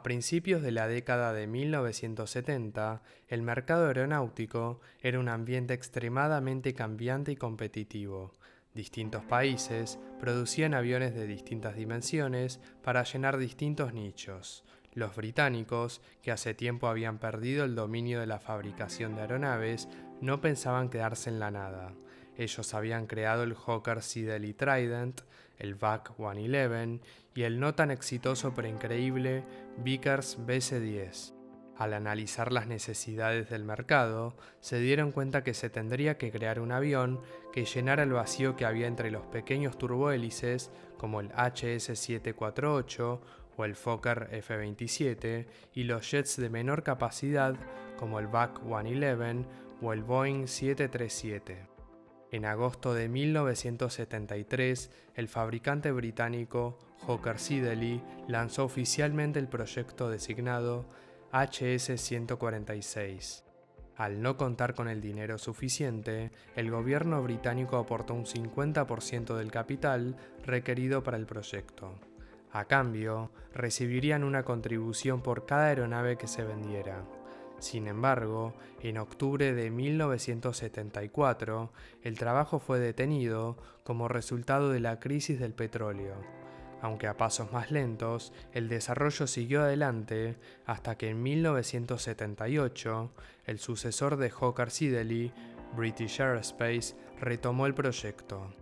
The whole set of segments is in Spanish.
principios de la década de 1970, el mercado aeronáutico era un ambiente extremadamente cambiante y competitivo. Distintos países producían aviones de distintas dimensiones para llenar distintos nichos. Los británicos, que hace tiempo habían perdido el dominio de la fabricación de aeronaves, no pensaban quedarse en la nada. Ellos habían creado el Hawker Siddeley Trident, el VAC-111 y el no tan exitoso pero increíble Vickers BC-10. Al analizar las necesidades del mercado, se dieron cuenta que se tendría que crear un avión que llenara el vacío que había entre los pequeños turbohélices como el HS-748 o el Fokker F-27 y los jets de menor capacidad como el VAC-111 o el Boeing 737. En agosto de 1973, el fabricante británico Hawker Siddeley lanzó oficialmente el proyecto designado HS-146. Al no contar con el dinero suficiente, el gobierno británico aportó un 50% del capital requerido para el proyecto. A cambio, recibirían una contribución por cada aeronave que se vendiera. Sin embargo, en octubre de 1974, el trabajo fue detenido como resultado de la crisis del petróleo. Aunque a pasos más lentos, el desarrollo siguió adelante hasta que en 1978, el sucesor de Hawker Siddeley, British Aerospace, retomó el proyecto.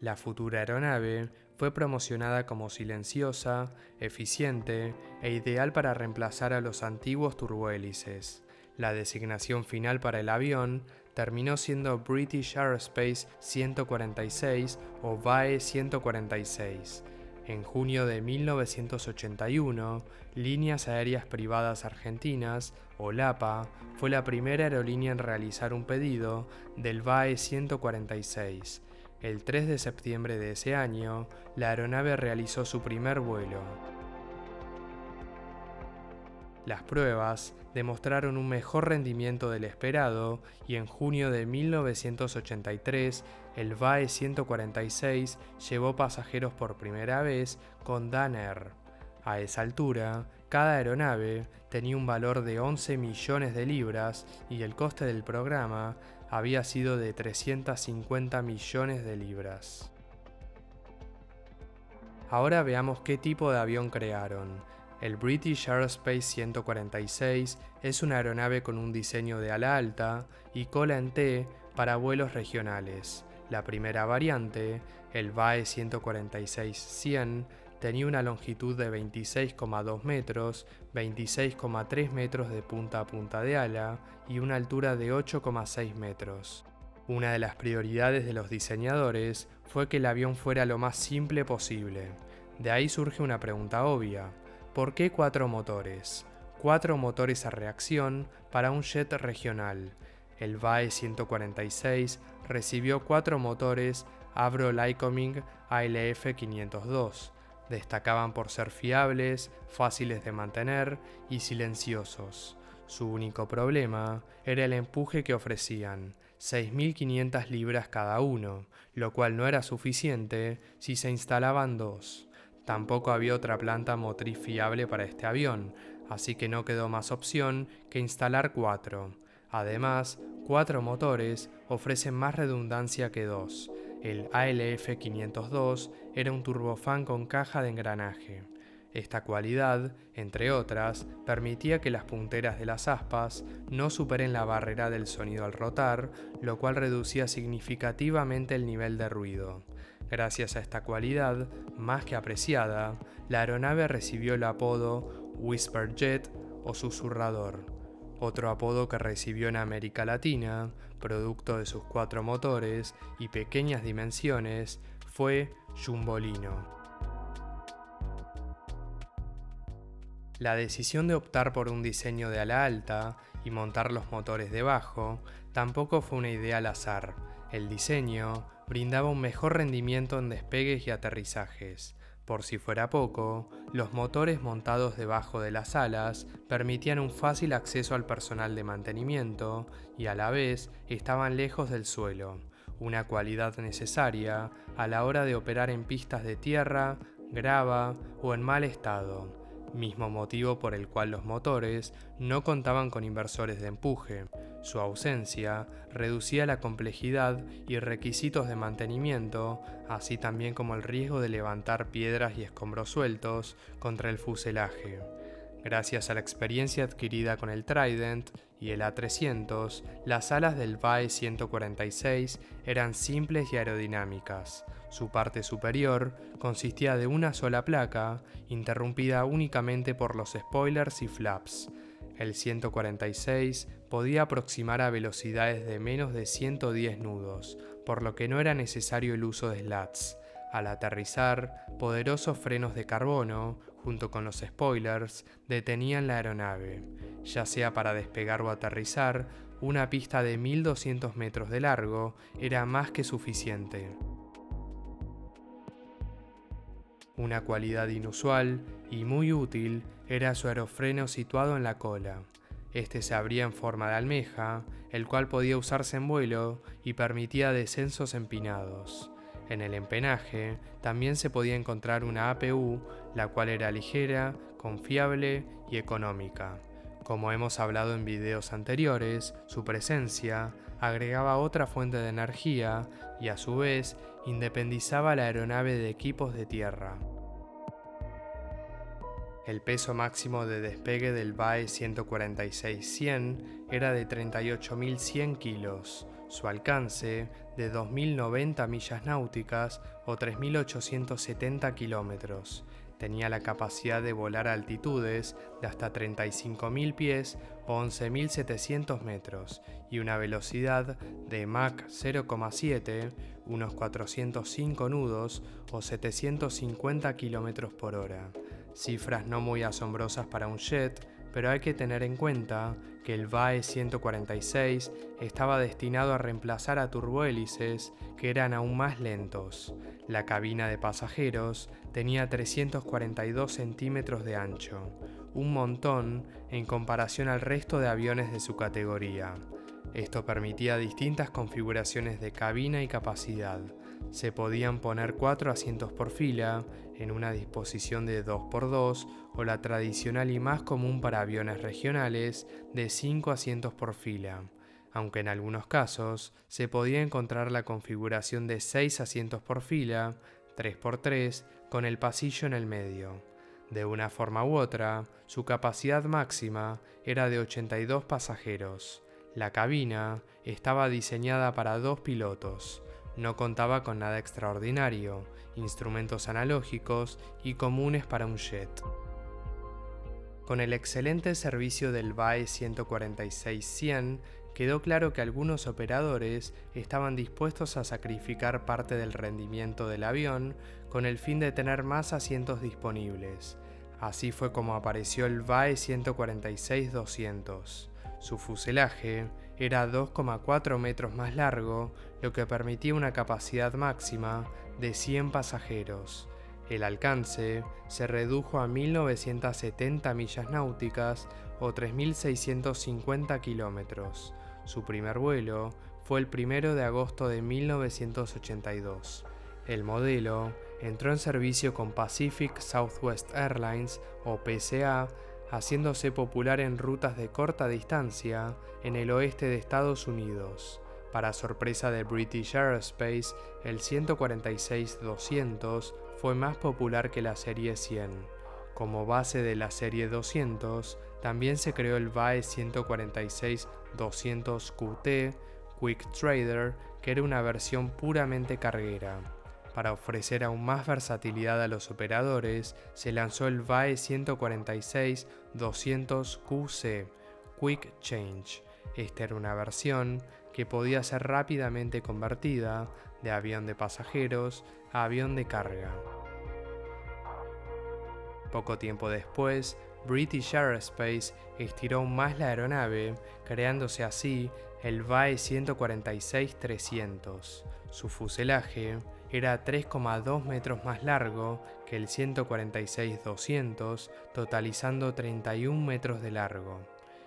La futura aeronave fue promocionada como silenciosa, eficiente e ideal para reemplazar a los antiguos turbohélices. La designación final para el avión terminó siendo British Aerospace 146 o BAe 146. En junio de 1981, Líneas Aéreas Privadas Argentinas, o LAPA, fue la primera aerolínea en realizar un pedido del BAe 146. El 3 de septiembre de ese año, la aeronave realizó su primer vuelo. Las pruebas demostraron un mejor rendimiento del esperado y en junio de 1983, el BAe 146 llevó pasajeros por primera vez con Dan Air. A esa altura, cada aeronave tenía un valor de 11 millones de libras y el coste del programa había sido de 350 millones de libras. Ahora veamos qué tipo de avión crearon. El British Aerospace 146 es una aeronave con un diseño de ala alta y cola en T para vuelos regionales. La primera variante, el BAe 146-100, tenía una longitud de 26,2 metros, 26,3 metros de punta a punta de ala y una altura de 8,6 metros. Una de las prioridades de los diseñadores fue que el avión fuera lo más simple posible. De ahí surge una pregunta obvia: ¿por qué 4 motores? 4 motores a reacción para un jet regional. El BAe 146 recibió 4 motores Avro Lycoming ALF 502. Destacaban por ser fiables, fáciles de mantener y silenciosos. Su único problema era el empuje que ofrecían, 6.500 libras cada uno, lo cual no era suficiente si se instalaban 2. Tampoco había otra planta motriz fiable para este avión, así que no quedó más opción que instalar 4. Además, 4 motores ofrecen más redundancia que 2. El ALF 502 era un turbofán con caja de engranaje. Esta cualidad, entre otras, permitía que las punteras de las aspas no superen la barrera del sonido al rotar, lo cual reducía significativamente el nivel de ruido. Gracias a esta cualidad, más que apreciada, la aeronave recibió el apodo Whisper Jet o susurrador. Otro apodo que recibió en América Latina, producto de sus 4 motores y pequeñas dimensiones, fue Jumbolino. La decisión de optar por un diseño de ala alta y montar los motores debajo tampoco fue una idea al azar. El diseño brindaba un mejor rendimiento en despegues y aterrizajes. Por si fuera poco, los motores montados debajo de las alas permitían un fácil acceso al personal de mantenimiento y a la vez estaban lejos del suelo, una cualidad necesaria a la hora de operar en pistas de tierra, grava o en mal estado, mismo motivo por el cual los motores no contaban con inversores de empuje. Su ausencia reducía la complejidad y requisitos de mantenimiento, así también como el riesgo de levantar piedras y escombros sueltos contra el fuselaje. Gracias a la experiencia adquirida con el Trident y el A300, las alas del BAe 146 eran simples y aerodinámicas. Su parte superior consistía de una sola placa, interrumpida únicamente por los spoilers y flaps. El 146 podía aproximar a velocidades de menos de 110 nudos, por lo que no era necesario el uso de slats. Al aterrizar, poderosos frenos de carbono, junto con los spoilers, detenían la aeronave. Ya sea para despegar o aterrizar, una pista de 1200 metros de largo era más que suficiente. Una cualidad inusual y muy útil era su aerofreno situado en la cola. Este se abría en forma de almeja, el cual podía usarse en vuelo y permitía descensos empinados. En el empenaje también se podía encontrar una APU, la cual era ligera, confiable y económica. Como hemos hablado en videos anteriores, su presencia agregaba otra fuente de energía y a su vez independizaba la aeronave de equipos de tierra. El peso máximo de despegue del BAe 146-100 era de 38.100 kilos, su alcance de 2.090 millas náuticas o 3.870 kilómetros. Tenía la capacidad de volar a altitudes de hasta 35.000 pies o 11.700 metros y una velocidad de Mach 0,7, unos 405 nudos o 750 kilómetros por hora. Cifras no muy asombrosas para un jet, pero hay que tener en cuenta que el BAe 146 estaba destinado a reemplazar a turbohélices que eran aún más lentos. La cabina de pasajeros tenía 342 centímetros de ancho, un montón en comparación al resto de aviones de su categoría. Esto permitía distintas configuraciones de cabina y capacidad. Se podían poner 4 asientos por fila, en una disposición de 2x2 o la tradicional y más común para aviones regionales de 5 asientos por fila, aunque en algunos casos se podía encontrar la configuración de 6 asientos por fila, 3x3, con el pasillo en el medio. De una forma u otra, su capacidad máxima era de 82 pasajeros. La cabina estaba diseñada para 2 pilotos. No contaba con nada extraordinario, instrumentos analógicos y comunes para un jet. Con el excelente servicio del BAe 146-100, quedó claro que algunos operadores estaban dispuestos a sacrificar parte del rendimiento del avión con el fin de tener más asientos disponibles. Así fue como apareció el BAe 146-200. Su fuselaje era 2,4 metros más largo, lo que permitía una capacidad máxima de 100 pasajeros. El alcance se redujo a 1.970 millas náuticas o 3.650 kilómetros. Su primer vuelo fue el 1 de agosto de 1982. El modelo entró en servicio con Pacific Southwest Airlines o PSA, haciéndose popular en rutas de corta distancia en el oeste de Estados Unidos. Para sorpresa de British Aerospace, el 146-200 fue más popular que la serie 100. Como base de la serie 200, también se creó el BAe 146-200 QT, Quick Trader, que era una versión puramente carguera. Para ofrecer aún más versatilidad a los operadores, se lanzó el BAe 146-200 QC, Quick Change. Esta era una versión que podía ser rápidamente convertida de avión de pasajeros a avión de carga. Poco tiempo después, British Aerospace estiró aún más la aeronave, creándose así el BAe 146-300. Su fuselaje era 3,2 metros más largo que el 146-200, totalizando 31 metros de largo.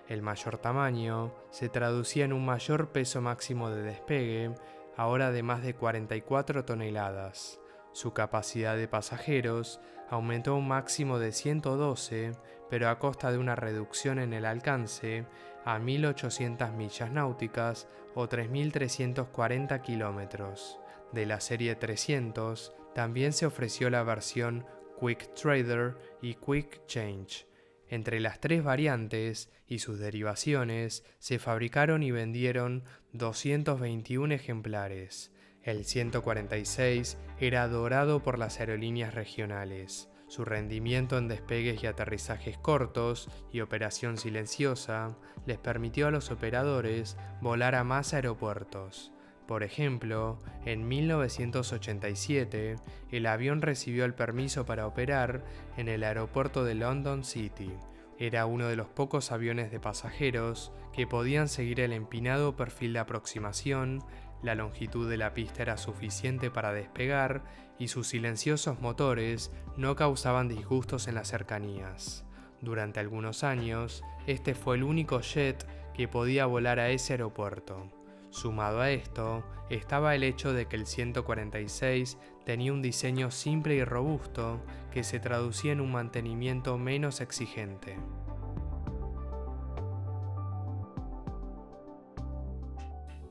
El mayor tamaño se traducía en un mayor peso máximo de despegue, ahora de más de 44 toneladas. Su capacidad de pasajeros aumentó a un máximo de 112, pero a costa de una reducción en el alcance a 1.800 millas náuticas o 3.340 kilómetros. De la serie 300 también se ofreció la versión Quick Trader y Quick Change. Entre las tres variantes y sus derivaciones se fabricaron y vendieron 221 ejemplares. El 146 era adorado por las aerolíneas regionales. Su rendimiento en despegues y aterrizajes cortos y operación silenciosa les permitió a los operadores volar a más aeropuertos. Por ejemplo, en 1987, el avión recibió el permiso para operar en el aeropuerto de London City. Era uno de los pocos aviones de pasajeros que podían seguir el empinado perfil de aproximación, la longitud de la pista era suficiente para despegar y sus silenciosos motores no causaban disgustos en las cercanías. Durante algunos años, este fue el único jet que podía volar a ese aeropuerto. Sumado a esto, estaba el hecho de que el 146 tenía un diseño simple y robusto que se traducía en un mantenimiento menos exigente.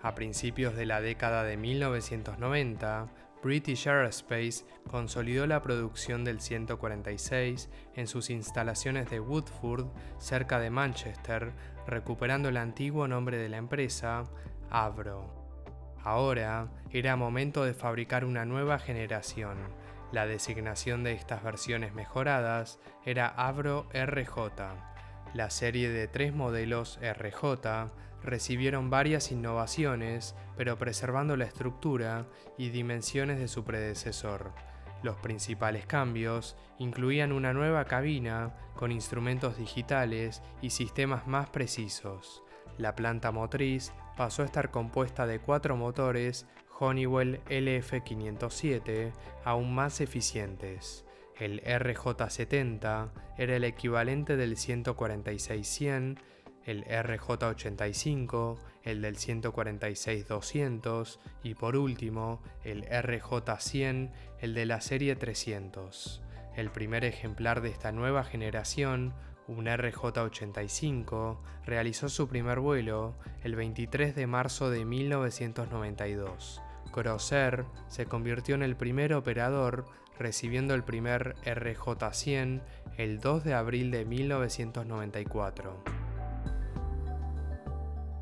A principios de la década de 1990, British Aerospace consolidó la producción del 146 en sus instalaciones de Woodford, cerca de Manchester, recuperando el antiguo nombre de la empresa, Avro. Ahora era momento de fabricar una nueva generación. La designación de estas versiones mejoradas era Avro RJ. La serie de 3 modelos RJ recibieron varias innovaciones, pero preservando la estructura y dimensiones de su predecesor. Los principales cambios incluían una nueva cabina con instrumentos digitales y sistemas más precisos. La planta motriz pasó a estar compuesta de 4 motores Honeywell LF507, aún más eficientes. El RJ70 era el equivalente del 146-100, el RJ85, el del 146-200 y por último el RJ100, el de la serie 300. El primer ejemplar de esta nueva generación, un RJ85, realizó su primer vuelo el 23 de marzo de 1992. Crossair se convirtió en el primer operador, recibiendo el primer RJ100 el 2 de abril de 1994.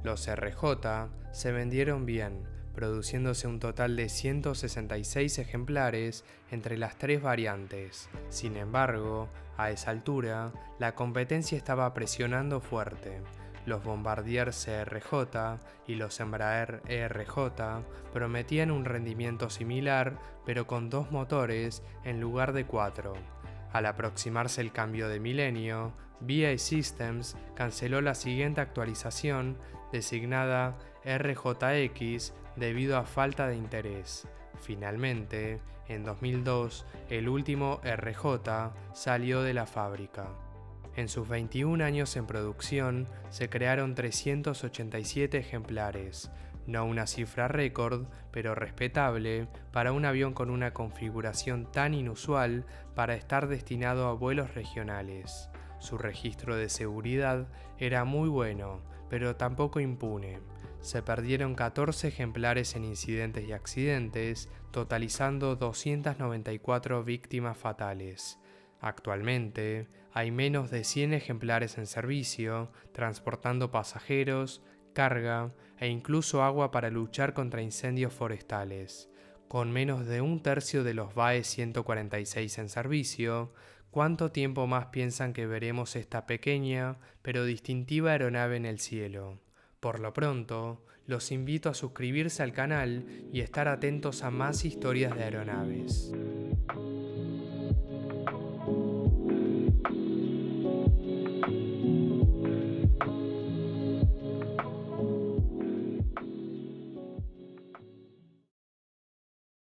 Los RJ se vendieron bien, produciéndose un total de 166 ejemplares entre las tres variantes. Sin embargo, a esa altura, la competencia estaba presionando fuerte. Los Bombardier CRJ y los Embraer ERJ prometían un rendimiento similar, pero con 2 motores en lugar de 4. Al aproximarse el cambio de milenio, BAE Systems canceló la siguiente actualización, designada RJX, debido a falta de interés. Finalmente, en 2002, el último RJ salió de la fábrica. En sus 21 años en producción, se crearon 387 ejemplares, no una cifra récord, pero respetable para un avión con una configuración tan inusual para estar destinado a vuelos regionales. Su registro de seguridad era muy bueno, pero tampoco impune. Se perdieron 14 ejemplares en incidentes y accidentes, totalizando 294 víctimas fatales. Actualmente, hay menos de 100 ejemplares en servicio, transportando pasajeros, carga e incluso agua para luchar contra incendios forestales. Con menos de un tercio de los BAE 146 en servicio, ¿cuánto tiempo más piensan que veremos esta pequeña pero distintiva aeronave en el cielo? Por lo pronto, los invito a suscribirse al canal y estar atentos a más historias de aeronaves.